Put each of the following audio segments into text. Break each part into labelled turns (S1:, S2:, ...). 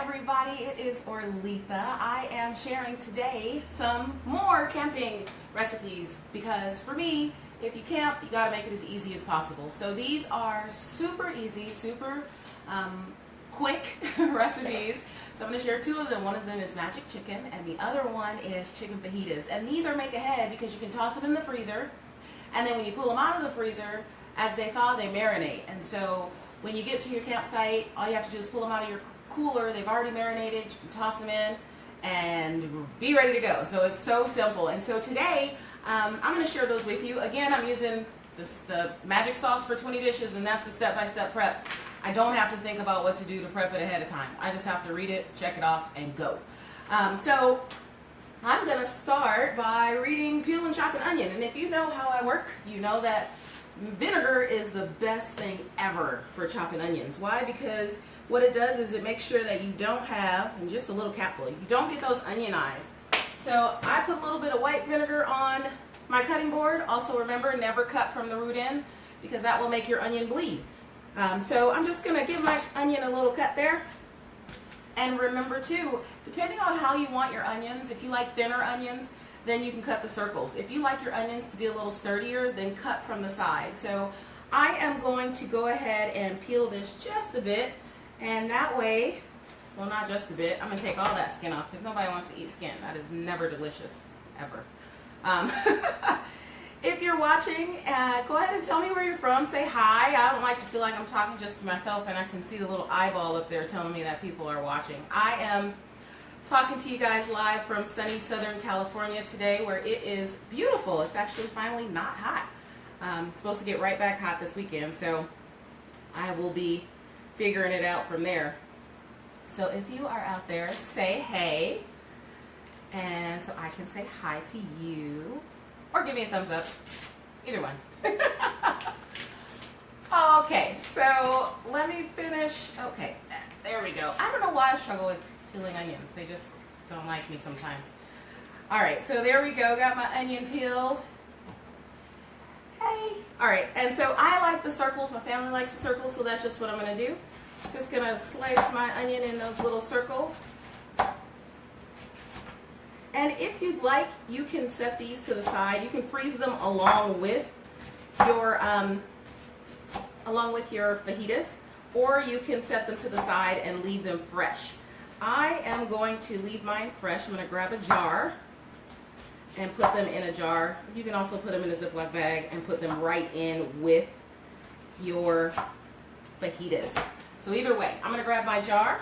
S1: everybody, it is Orletha. I am sharing today some more camping recipes because for me, if you camp, you gotta make it as easy as possible. So these are super easy, super quick recipes. So I'm gonna share two of them. One of them is magic chicken and the other one is chicken fajitas. And these are make ahead because you can toss them in the freezer, and then when you pull them out of the freezer, as they thaw, they marinate. And so when you get to your campsite, all you have to do is pull them out of your cooler. They've already marinated. You can toss them in and be ready to go. So it's so simple. And so today, I'm going to share those with you. Again, I'm using the magic sauce for 20 dishes, and that's the step-by-step prep. I don't have to think about what to do to prep it ahead of time. I just have to read it, check it off, and go. So I'm going to start by reading Peel and Chop an Onion. And if you know how I work, you know that vinegar is the best thing ever for chopping onions. Why? Because what it does is it makes sure that you don't have, and just a little capful, you don't get those onion eyes. So I put a little bit of white vinegar on my cutting board. Also remember, never cut from the root end because that will make your onion bleed. So I'm just going to give my onion a little cut there. And remember too, depending on how you want your onions, if you like thinner onions, then you can cut the circles. If you like your onions to be a little sturdier, then cut from the side. So I am going to go ahead and peel this just a bit, and that way, well, not just a bit, I'm going to take all that skin off because nobody wants to eat skin. That is never delicious, ever. If you're watching, go ahead and tell me where you're from. Say hi. I don't like to feel like I'm talking just to myself and I can see the little eyeball up there telling me that people are watching. I am talking to you guys live from sunny Southern California today, where it is beautiful. It's actually finally not hot. It's supposed to get right back hot this weekend, so I will be figuring it out from there. So if you are out there, say hey, and so I can say hi to you, or give me a thumbs up, either one. Okay, so let me finish. Okay, there we go. I don't know why I struggle with peeling onions. They just don't like me sometimes. All right, so there we go. Got my onion peeled. Hey. All right, and so I like the circles. My family likes the circles, so that's just what I'm going to do. Just going to slice my onion in those little circles. And if you'd like, you can set these to the side. You can freeze them along with your fajitas, or you can set them to the side and leave them fresh. I am going to leave mine fresh. I'm going to grab a jar and put them in a jar. You can also put them in a Ziploc bag and put them right in with your fajitas. So either way, I'm going to grab my jar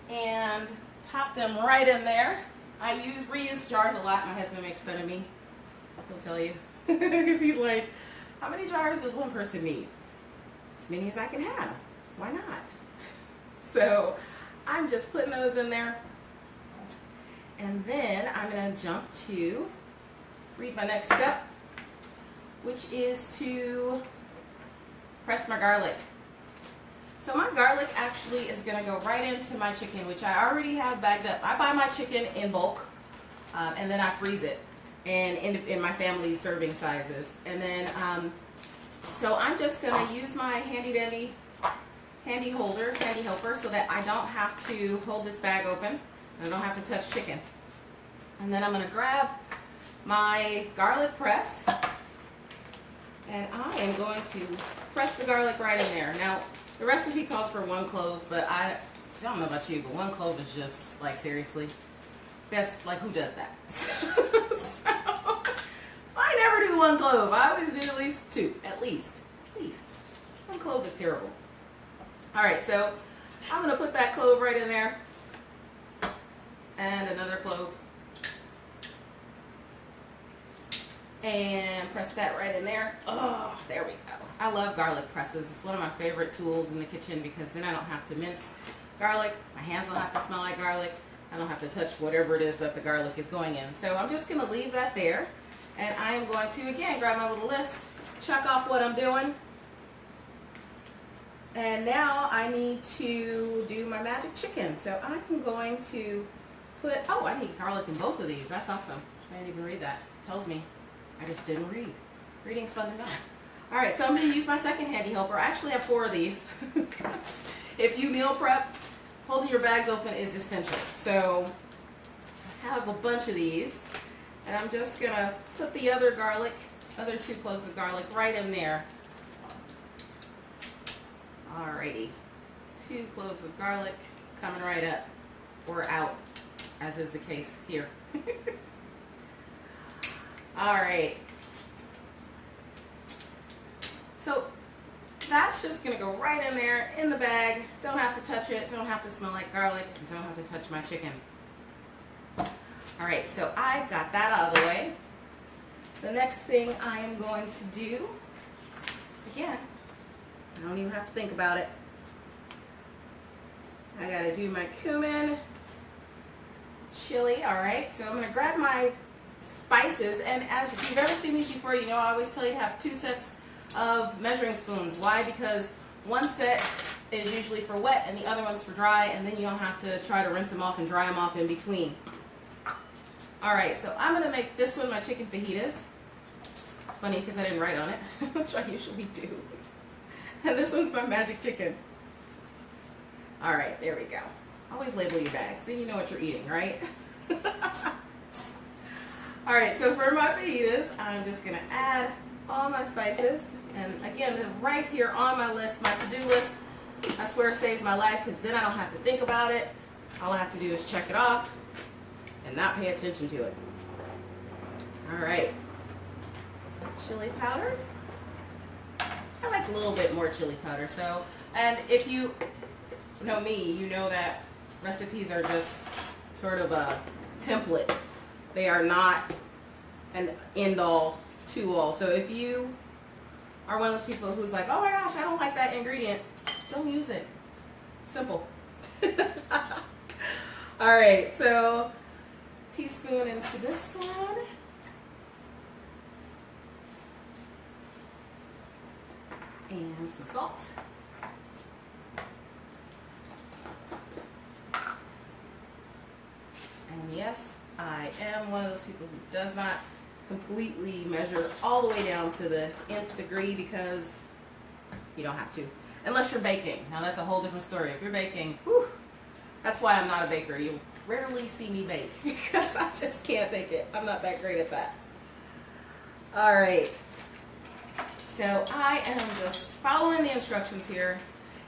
S1: and pop them right in there. I reuse jars a lot. My husband makes fun of me. He'll tell you. Because he's like, how many jars does one person need? As many as I can have. Why not? So I'm just putting those in there. And then I'm going to jump to read my next step, which is to press my garlic. So my garlic actually is going to go right into my chicken, which I already have bagged up. I buy my chicken in bulk, and then I freeze it in my family's serving sizes. And then, so I'm just going to use my handy helper, so that I don't have to hold this bag open. I don't have to touch chicken. And then I'm going to grab my garlic press, and I am going to press the garlic right in there. Now, the recipe calls for 1 clove, but I don't know about you, but 1 clove is just, like, seriously, that's, like, who does that? So I never do 1 clove. I always do at least 2, at least. 1 clove is terrible. All right, so I'm going to put that clove right in there, and another clove, and press that right in there. Oh, there we go. I love garlic presses. It's one of my favorite tools in the kitchen because then I don't have to mince garlic. My hands don't have to smell like garlic. I don't have to touch whatever it is that the garlic is going in. So I'm just going to leave that there, and I am going to, again, grab my little list, check off what I'm doing. And now I need to do my magic chicken. So I'm going to put, oh, I need garlic in both of these. That's awesome. I didn't even read that. It tells me I just didn't read. Reading's fun to know. All right, so I'm going to use my second handy helper. I actually have 4 of these. if you meal prep, holding your bags open is essential. So I have a bunch of these, and I'm just gonna put the other 2 cloves of garlic right in there. Alrighty, 2 cloves of garlic coming right up, or out, as is the case here. Alright, so that's just going to go right in there in the bag. Don't have to touch it, don't have to smell like garlic, and don't have to touch my chicken. Alright, so I've got that out of the way. The next thing I am going to do, again, I don't even have to think about it. I got to do my cumin, chili. Alright, so I'm going to grab my spices, and as if you've ever seen these before, you know I always tell you to have 2 sets of measuring spoons. Why? Because one set is usually for wet and the other one's for dry, and then you don't have to try to rinse them off and dry them off in between. Alright, so I'm going to make this one my chicken fajitas. Funny because I didn't write on it, which I usually do. And this one's my magic chicken. Alright, there we go. Always label your bags, then you know what you're eating, right? Alright, so for my fajitas, I'm just going to add all my spices. And again, right here on my list, my to-do list, I swear it saves my life because then I don't have to think about it. All I have to do is check it off and not pay attention to it. Alright, chili powder. I like a little bit more chili powder. So, and if you know me, you know that recipes are just sort of a template. They are not an end-all, to-all. So if you are one of those people who's like, oh my gosh, I don't like that ingredient, don't use it. Simple. Alright, so teaspoon into this one. And some salt. And yes, I am one of those people who does not completely measure all the way down to the nth degree because you don't have to. Unless you're baking. Now that's a whole different story. If you're baking, whew, that's why I'm not a baker. You'll rarely see me bake because I just can't take it. I'm not that great at that. Alright. So I am just following the instructions here.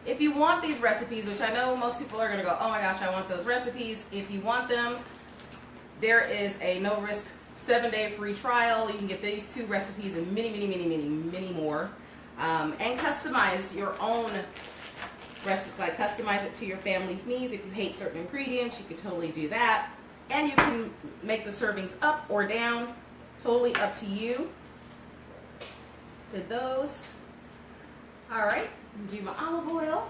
S1: If you want these recipes, which I know most people are going to go, oh my gosh, I want those recipes. If you want them, there is a no-risk 7-day free trial. You can get these 2 recipes and many more. And customize your own recipe. Like customize it to your family's needs. If you hate certain ingredients, you can totally do that. And you can make the servings up or down. Totally up to you. Did those. Alright, do my olive oil.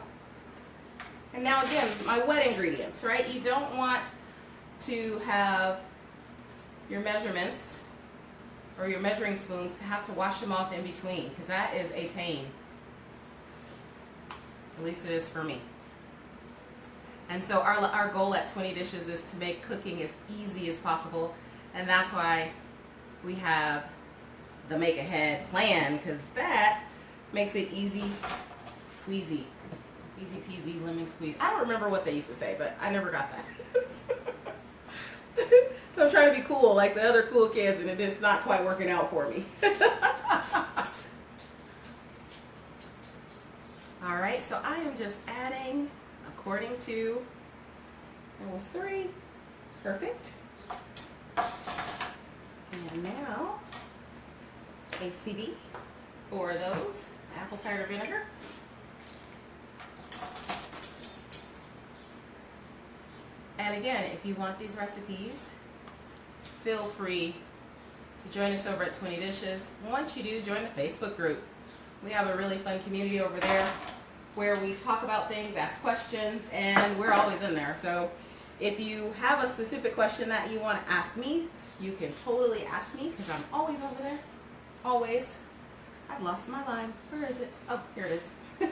S1: And now again, my wet ingredients, right? You don't want to have your measurements or your measuring spoons to have to wash them off in between, because that is a pain. At least it is for me. And so our goal at 20 dishes is to make cooking as easy as possible, and that's why we have the make ahead plan, because that makes it easy squeezy. Easy peasy lemon squeeze. I don't remember what they used to say, but I never got that. So I'm trying to be cool like the other cool kids, and it is not quite working out for me. Alright, so I am just adding according to, that was 3. Perfect. And now, ACV for those, apple cider vinegar. And again, if you want these recipes, feel free to join us over at 20 Dishes. Once you do, join the Facebook group. We have a really fun community over there where we talk about things, ask questions, and we're always in there. So if you have a specific question that you want to ask me, you can totally ask me because I'm always over there. Always. I've lost my line. Where is it? Oh, here it is.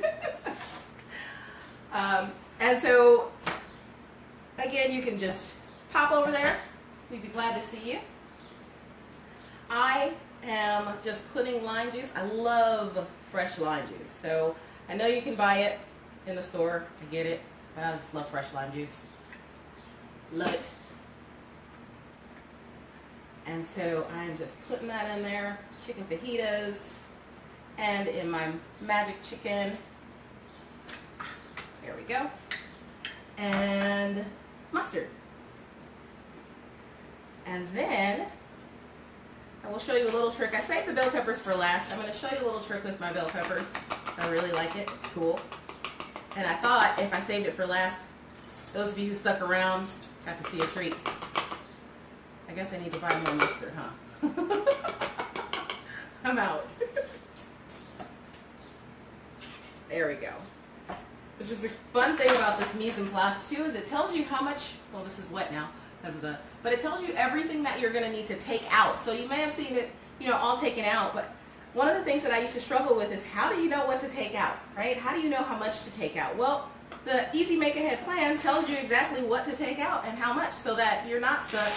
S1: And so, again, you can just pop over there. We'd be glad to see you. I am just putting lime juice. I love fresh lime juice. So I know you can buy it in the store to get it, but I just love fresh lime juice. Love it. And so I'm just putting that in there, chicken fajitas, and in my magic chicken, there we go, and mustard. And then I will show you a little trick. I saved the bell peppers for last. I'm going to show you a little trick with my bell peppers. I really like it. It's cool. And I thought if I saved it for last, those of you who stuck around got to see a treat. I guess I need to buy more mustard, huh? I'm out. There we go. Which is a fun thing about this mise en place too, is it tells you how much, well, this is wet now because of the, but it tells you everything that you're going to need to take out. So you may have seen it, you know, all taken out, but one of the things that I used to struggle with is how do you know what to take out, right? How do you know how much to take out? Well, the Easy Make Ahead plan tells you exactly what to take out and how much, so that you're not stuck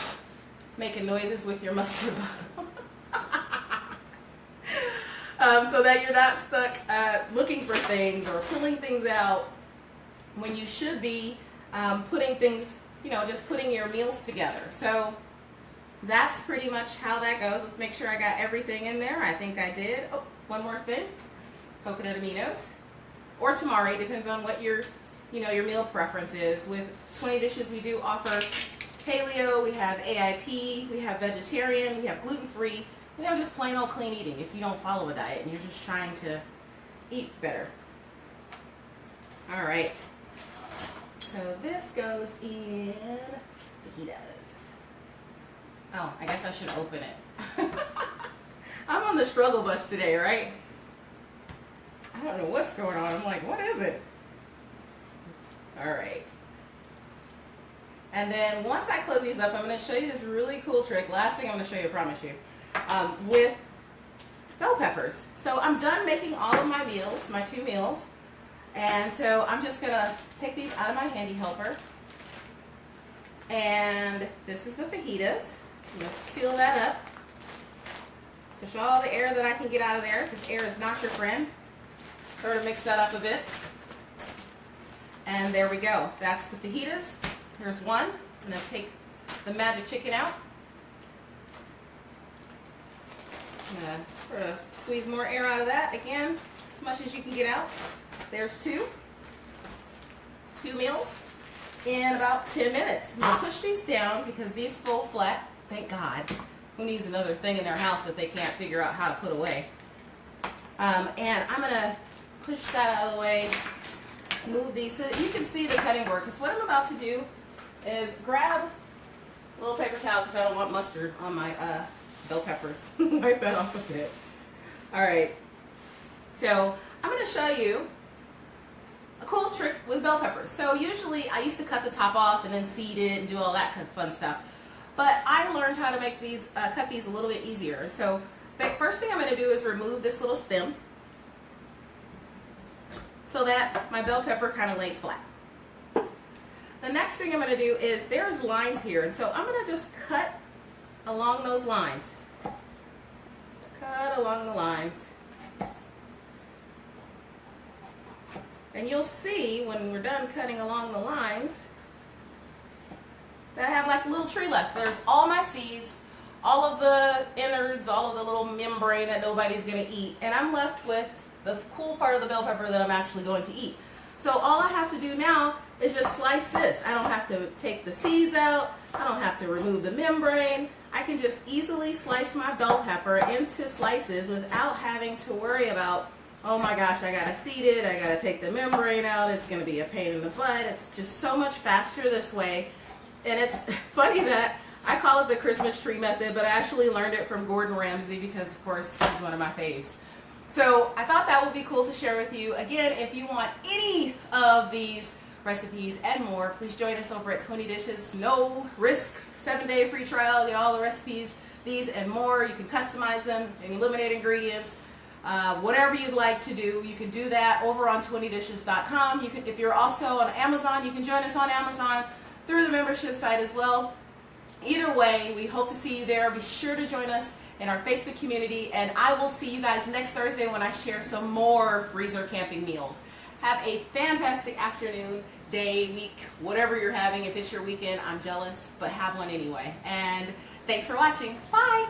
S1: making noises with your mustard bottle. So that you're not stuck looking for things or pulling things out when you should be putting things, you know, just putting your meals together. So that's pretty much how that goes. Let's make sure I got everything in there. I think I did. Oh, one more thing. Coconut aminos or tamari, depends on what your, you know, your meal preference is. With 20 dishes, we do offer paleo, we have AIP, we have vegetarian, we have gluten-free, we have just plain old clean eating if you don't follow a diet and you're just trying to eat better. All right. So this goes in fajitas. Oh, I guess I should open it. I'm on the struggle bus today, right? I don't know what's going on. I'm like, what is it? All right. And then once I close these up, I'm going to show you this really cool trick. Last thing I'm going to show you, I promise you, with bell peppers. So I'm done making all of my meals, my 2 meals. And so I'm just going to take these out of my handy helper. And this is the fajitas. I'm going to seal that up. Push all the air that I can get out of there, because air is not your friend. Sort of mix that up a bit. And there we go. That's the fajitas. Here's one. I'm going to take the magic chicken out. I'm going to sort of squeeze more air out of that. Again, as much as you can get out. There's 2 meals in about 10 minutes. I'm going to push these down because these fall flat. Thank God. Who needs another thing in their house that they can't figure out how to put away? And I'm going to push that out of the way. Move these so that you can see the cutting board, because what I'm about to do is grab a little paper towel, because I don't want mustard on my bell peppers. Wipe that off a bit. Alright, so I'm going to show you a cool trick with bell peppers. So usually I used to cut the top off and then seed it and do all that kind of fun stuff, but I learned how to make these, cut these a little bit easier. So the first thing I'm going to do is remove this little stem, so that my bell pepper kind of lays flat. The next thing I'm going to do is, there's lines here, and so I'm going to just cut along those lines. Cut along the lines. And you'll see when we're done cutting along the lines that I have like a little tree left. There's all my seeds, all of the innards, all of the little membrane that nobody's going to eat, and I'm left with the cool part of the bell pepper that I'm actually going to eat. So all I have to do now is just slice this. I don't have to take the seeds out. I don't have to remove the membrane. I can just easily slice my bell pepper into slices without having to worry about, oh my gosh, I gotta seed it, I gotta take the membrane out, it's gonna be a pain in the butt. It's just so much faster this way. And it's funny that I call it the Christmas tree method, but I actually learned it from Gordon Ramsay because, of course, he's one of my faves. So I thought that would be cool to share with you. Again, if you want any of these recipes and more, please join us over at 20 Dishes. No risk, 7-day free trial, get all the recipes, these and more. You can customize them and eliminate ingredients. Whatever you'd like to do, you can do that over on 20dishes.com. You can, if you're also on Amazon, you can join us on Amazon through the membership site as well. Either way, we hope to see you there. Be sure to join us in our Facebook community, and I will see you guys next Thursday when I share some more freezer camping meals. Have a fantastic afternoon, day, week, whatever you're having. If it's your weekend, I'm jealous, but have one anyway. And thanks for watching. Bye.